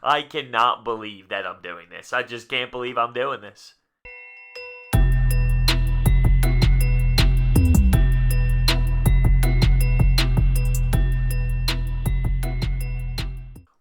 I cannot believe that I'm doing this. I just can't believe I'm doing this.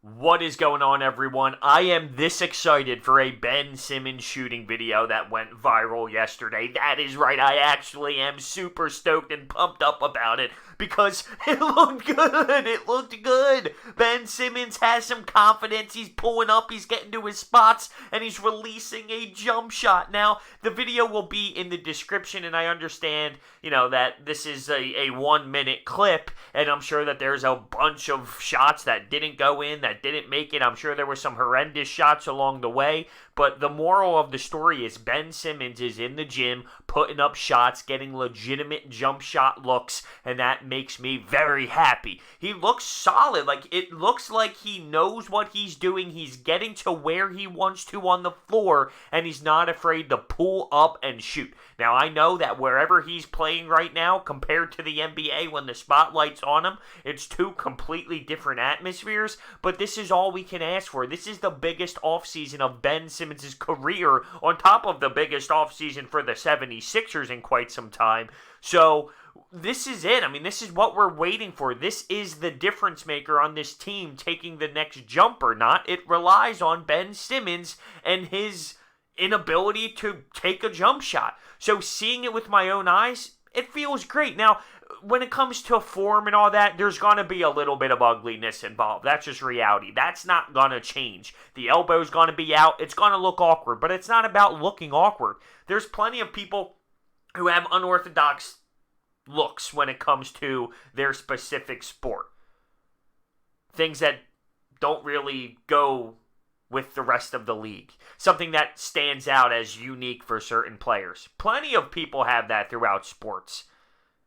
What is going on, everyone? I am this excited for a Ben Simmons shooting video that went viral yesterday. That is right, I actually am super stoked and pumped up about it because it looked good. It looked good. Ben Simmons has some confidence. He's pulling up, he's getting to his spots, and he's releasing a jump shot. Now, the video will be in the description, and I understand, that this is a 1 minute clip, and I'm sure that there's a bunch of shots that didn't go in, that didn't make it. I'm sure there were some horrendous shots along the way, but the moral of the story is Ben Simmons is in the gym putting up shots, getting legitimate jump shot looks, and that makes me very happy. He looks solid. It looks like he knows what he's doing. He's getting to where he wants to on the floor, and he's not afraid to pull up and shoot. Now, I know that wherever he's playing right now, compared to the NBA when the spotlight's on him, it's two completely different atmospheres, but this is all we can ask for. This is the biggest offseason of Ben Simmons' career, on top of the biggest offseason for the 76ers in quite some time. So, this is it. This is what we're waiting for. This is the difference maker on this team taking the next jump or not. It relies on Ben Simmons and his inability to take a jump shot. So seeing it with my own eyes, it feels great. Now, when it comes to form and all that, there's going to be a little bit of ugliness involved. That's just reality. That's not going to change. The elbow's going to be out. It's going to look awkward, but it's not about looking awkward. There's plenty of people who have unorthodox looks when it comes to their specific sport. Things that don't really go with the rest of the league. Something that stands out as unique for certain players. Plenty of people have that throughout sports.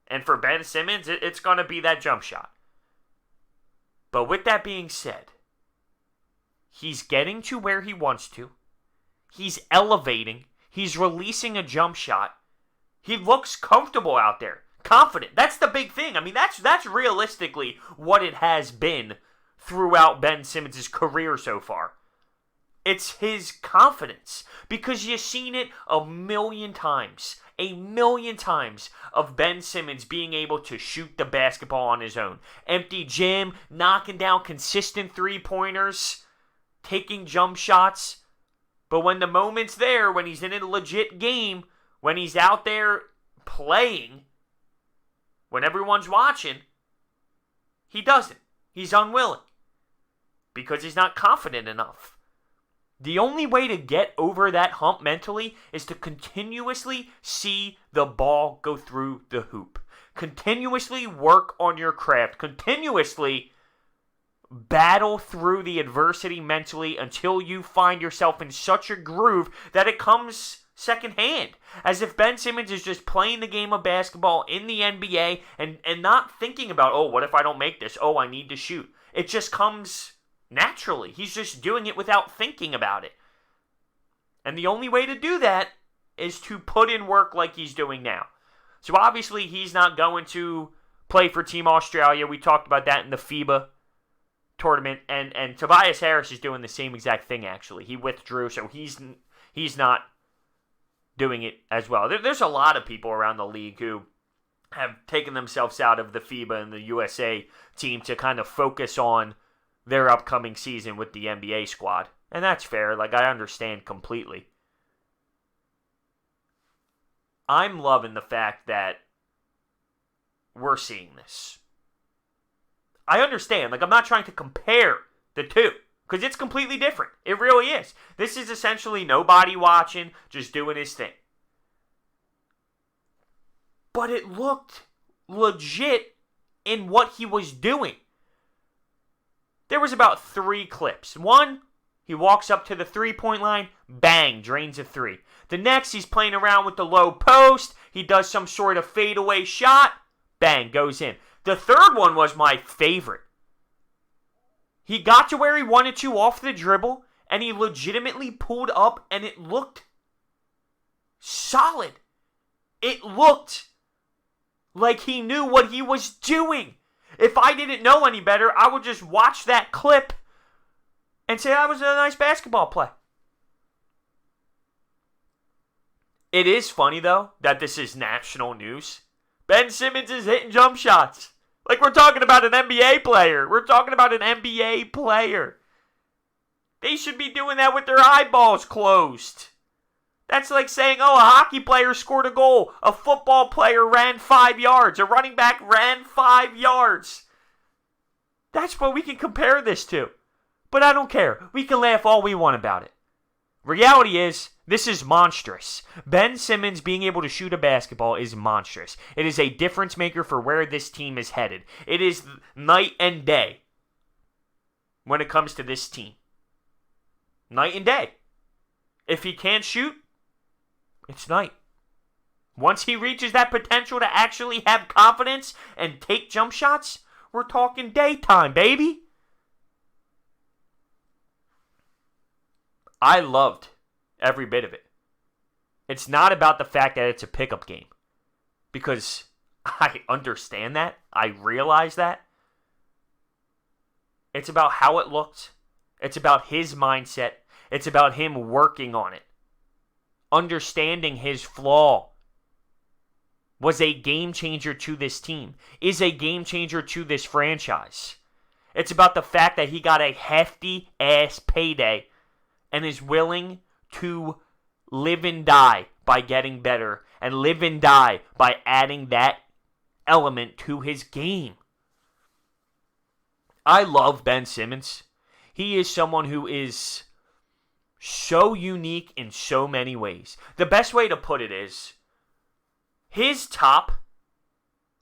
And for Ben Simmons, it's going to be that jump shot. But with that being said, he's getting to where he wants to. He's elevating. He's releasing a jump shot. He looks comfortable out there. Confident. That's the big thing. That's realistically what it has been throughout Ben Simmons' career so far. It's his confidence, because you've seen it a million times of Ben Simmons being able to shoot the basketball on his own. Empty gym, knocking down consistent three-pointers, taking jump shots. But when the moment's there, when he's in a legit game, when he's out there playing, when everyone's watching, he doesn't. He's unwilling because he's not confident enough. The only way to get over that hump mentally is to continuously see the ball go through the hoop. Continuously work on your craft. Continuously battle through the adversity mentally until you find yourself in such a groove that it comes secondhand. As if Ben Simmons is just playing the game of basketball in the NBA and not thinking about, oh, what if I don't make this? Oh, I need to shoot. It just comes naturally. He's just doing it without thinking about it. And the only way to do that is to put in work like he's doing now. So obviously he's not going to play for Team Australia. We talked about that in the FIBA tournament. And Tobias Harris is doing the same exact thing, actually. He withdrew, so he's not doing it as well. There's a lot of people around the league who have taken themselves out of the FIBA and the USA team to kind of focus on their upcoming season with the NBA squad. And that's fair. I understand completely. I'm loving the fact that we're seeing this. I understand. I'm not trying to compare the two, because it's completely different. It really is. This is essentially nobody watching, just doing his thing. But it looked legit in what he was doing. There was about 3 clips. One, he walks up to the three-point line, bang, drains a 3. The next, he's playing around with the low post. He does some sort of fadeaway shot, bang, goes in. The third one was my favorite. He got to where he wanted to off the dribble, and he legitimately pulled up, and it looked solid. It looked like he knew what he was doing. If I didn't know any better, I would just watch that clip and say that was a nice basketball play. It is funny, though, that this is national news. Ben Simmons is hitting jump shots. Like we're talking about an NBA player. We're talking about an NBA player. They should be doing that with their eyeballs closed. That's like saying, oh, a hockey player scored a goal. A football player ran 5 yards. A running back ran 5 yards. That's what we can compare this to. But I don't care. We can laugh all we want about it. Reality is, this is monstrous. Ben Simmons being able to shoot a basketball is monstrous. It is a difference maker for where this team is headed. It is night and day when it comes to this team. Night and day. If he can't shoot, it's night. Once he reaches that potential to actually have confidence and take jump shots, we're talking daytime, baby. I loved every bit of it. It's not about the fact that it's a pickup game. Because I understand that. I realize that. It's about how it looked. It's about his mindset. It's about him working on it. Understanding his flaw. Was a game changer to this team. Is a game changer to this franchise. It's about the fact that he got a hefty ass payday and is willing to live and die by getting better and live and die by adding that element to his game. I love Ben Simmons. He is someone who is so unique in so many ways. The best way to put it is his top,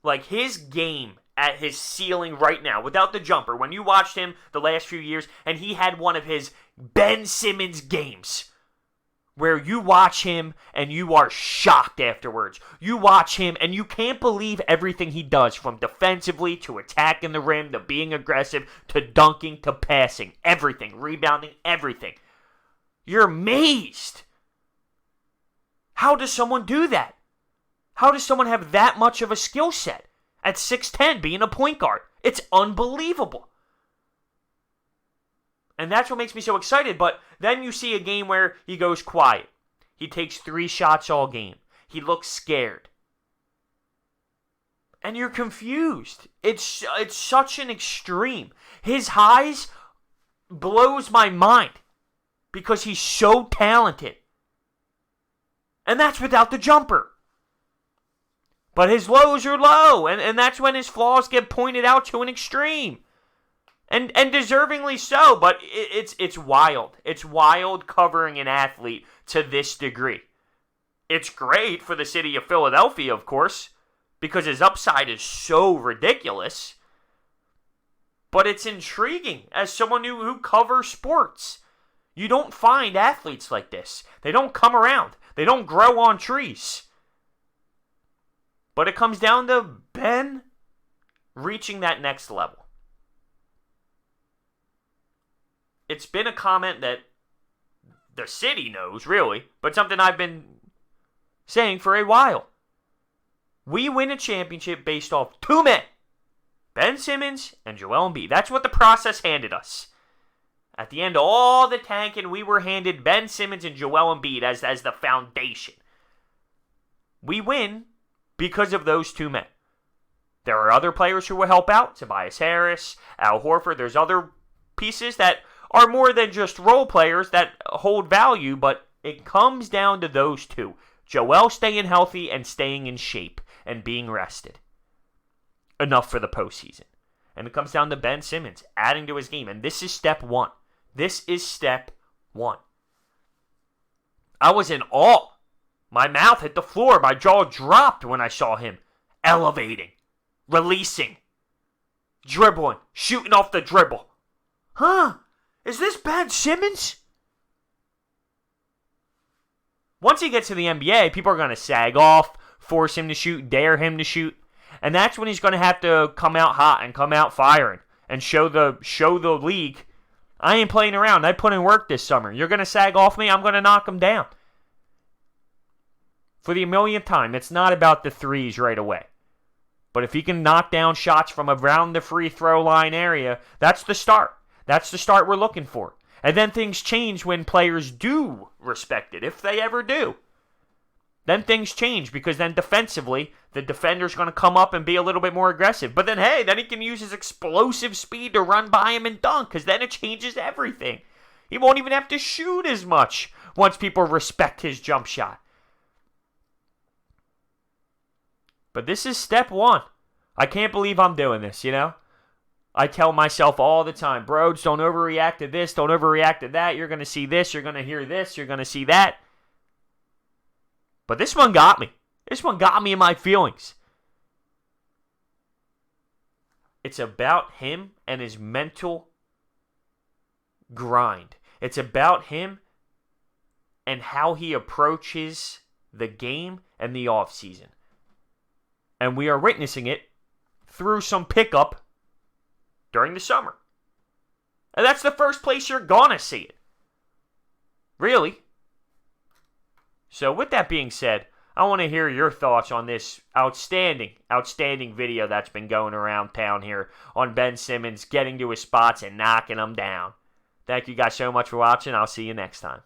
like his game at his ceiling right now, without the jumper, when you watched him the last few years and he had one of his Ben Simmons games where you watch him and you are shocked afterwards. You watch him and you can't believe everything he does, from defensively to attacking the rim to being aggressive to dunking to passing. Everything. Rebounding. Everything. You're amazed. How does someone do that? How does someone have that much of a skill set at 6'10", being a point guard? It's unbelievable. And that's what makes me so excited. But then you see a game where he goes quiet. He takes 3 shots all game. He looks scared. And you're confused. It's such an extreme. His highs blows my mind because he's so talented. And that's without the jumper. But his lows are low, and that's when his flaws get pointed out to an extreme. And deservingly so, but it's wild. It's wild covering an athlete to this degree. It's great for the city of Philadelphia, of course, because his upside is so ridiculous. But it's intriguing as someone who covers sports. You don't find athletes like this. They don't come around. They don't grow on trees. But it comes down to Ben reaching that next level. It's been a comment that the city knows, really, but something I've been saying for a while. We win a championship based off 2 men, Ben Simmons and Joel Embiid. That's what the process handed us. At the end of all the tanking, we were handed Ben Simmons and Joel Embiid as the foundation. We win because of those 2 men. There are other players who will help out. Tobias Harris, Al Horford. There's other pieces that are more than just role players that hold value, but it comes down to those 2. Joel staying healthy and staying in shape and being rested. Enough for the postseason. And it comes down to Ben Simmons adding to his game. And this is step 1. This is step 1. I was in awe. My mouth hit the floor. My jaw dropped when I saw him elevating, releasing, dribbling, shooting off the dribble. Huh? Is this Ben Simmons? Once he gets to the NBA, people are going to sag off, force him to shoot, dare him to shoot. And that's when he's going to have to come out hot and come out firing and show the league, I ain't playing around. I put in work this summer. You're going to sag off me? I'm going to knock him down. For the millionth time, it's not about the threes right away. But if he can knock down shots from around the free throw line area, that's the start. That's the start we're looking for. And then things change when players do respect it, if they ever do. Then things change because then defensively, the defender's going to come up and be a little bit more aggressive. But then, hey, then he can use his explosive speed to run by him and dunk because then it changes everything. He won't even have to shoot as much once people respect his jump shot. But this is step one. I can't believe I'm doing this, you know? I tell myself all the time, bros, don't overreact to this, don't overreact to that. You're going to see this, you're going to hear this, you're going to see that. But this one got me. This one got me in my feelings. It's about him and his mental grind. It's about him and how he approaches the game and the offseason. And we are witnessing it through some pickup during the summer. And that's the first place you're gonna see it. Really. So with that being said, I want to hear your thoughts on this outstanding video that's been going around town here on Ben Simmons getting to his spots and knocking them down. Thank you guys so much for watching. I'll see you next time.